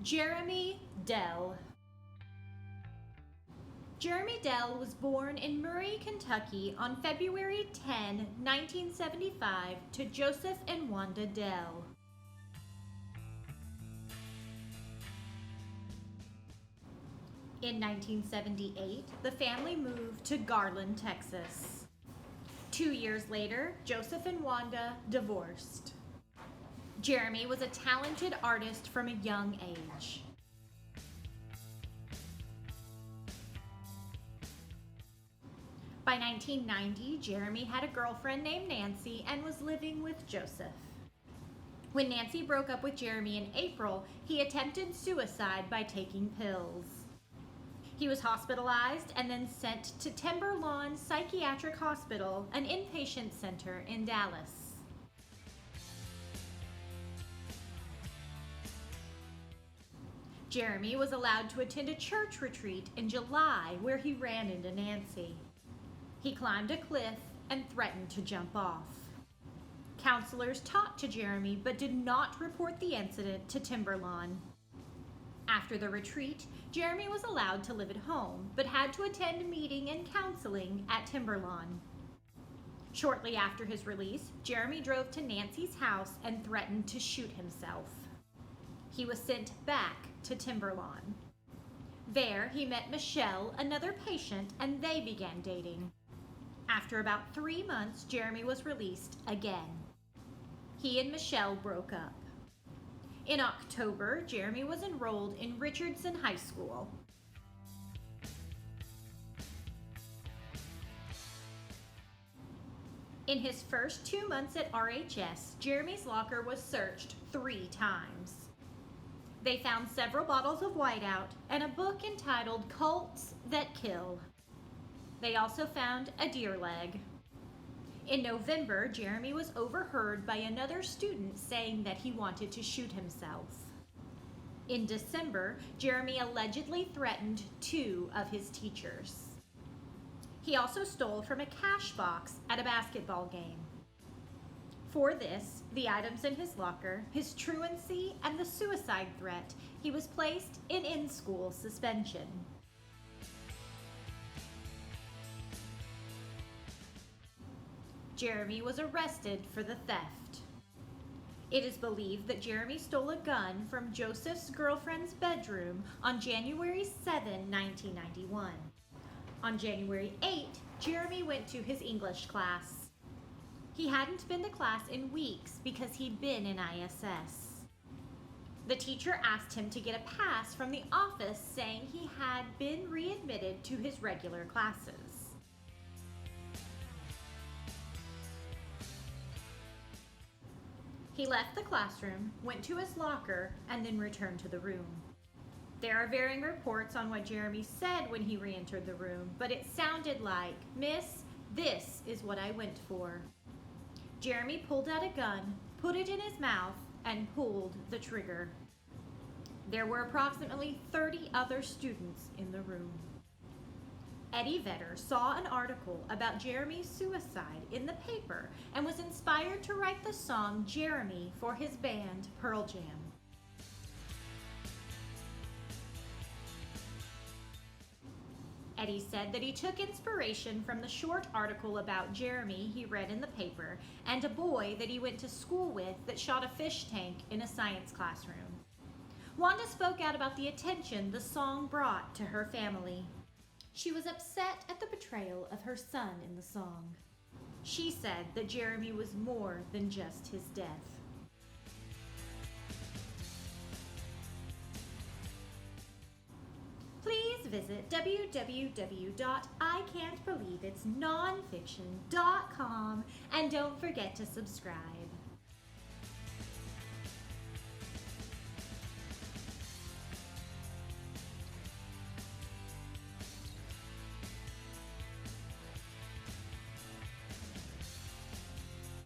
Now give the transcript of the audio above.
Jeremy Delle. Jeremy Delle was born in Murray, Kentucky on February 10, 1975 to Joseph and Wanda Delle. In 1978, the family moved to Garland, Texas. 2 years later, Joseph and Wanda divorced. Jeremy was a talented artist from a young age. By 1990, Jeremy had a girlfriend named Nancy and was living with Joseph. When Nancy broke up with Jeremy in April, he attempted suicide by taking pills. He was hospitalized and then sent to Timberlawn Psychiatric Hospital, an inpatient center in Dallas. Jeremy was allowed to attend a church retreat in July where he ran into Nancy. He climbed a cliff and threatened to jump off. Counselors talked to Jeremy but did not report the incident to Timberlawn. After the retreat, Jeremy was allowed to live at home but had to attend meeting and counseling at Timberlawn. Shortly after his release, Jeremy drove to Nancy's house and threatened to shoot himself. He was sent back to Timberlawn. There, he met Michelle, another patient, and they began dating. After about 3 months, Jeremy was released again. He and Michelle broke up. In October, Jeremy was enrolled in Richardson High School. In his first 2 months at RHS, Jeremy's locker was searched 3 times. They found several bottles of whiteout and a book entitled Cults That Kill. They also found a deer leg. In November, Jeremy was overheard by another student saying that he wanted to shoot himself. In December, Jeremy allegedly threatened 2 of his teachers. He also stole from a cash box at a basketball game. For this, the items in his locker, his truancy, and the suicide threat, he was placed in in-school suspension. Jeremy was arrested for the theft. It is believed that Jeremy stole a gun from Joseph's girlfriend's bedroom on January 7, 1991. On January 8, Jeremy went to his English class. He hadn't been to class in weeks because he'd been in ISS. The teacher asked him to get a pass from the office saying he had been readmitted to his regular classes. He left the classroom, went to his locker, and then returned to the room. There are varying reports on what Jeremy said when he re-entered the room, but it sounded like, "Miss, this is what I went for." Jeremy pulled out a gun, put it in his mouth, and pulled the trigger. There were approximately 30 other students in the room. Eddie Vedder saw an article about Jeremy's suicide in the paper and was inspired to write the song Jeremy for his band Pearl Jam. Eddie said that he took inspiration from the short article about Jeremy he read in the paper and a boy that he went to school with that shot a fish tank in a science classroom. Wanda spoke out about the attention the song brought to her family. She was upset at the portrayal of her son in the song. She said that Jeremy was more than just his death. Please visit www.ican'tbelieveitsnonfiction.com and don't forget to subscribe.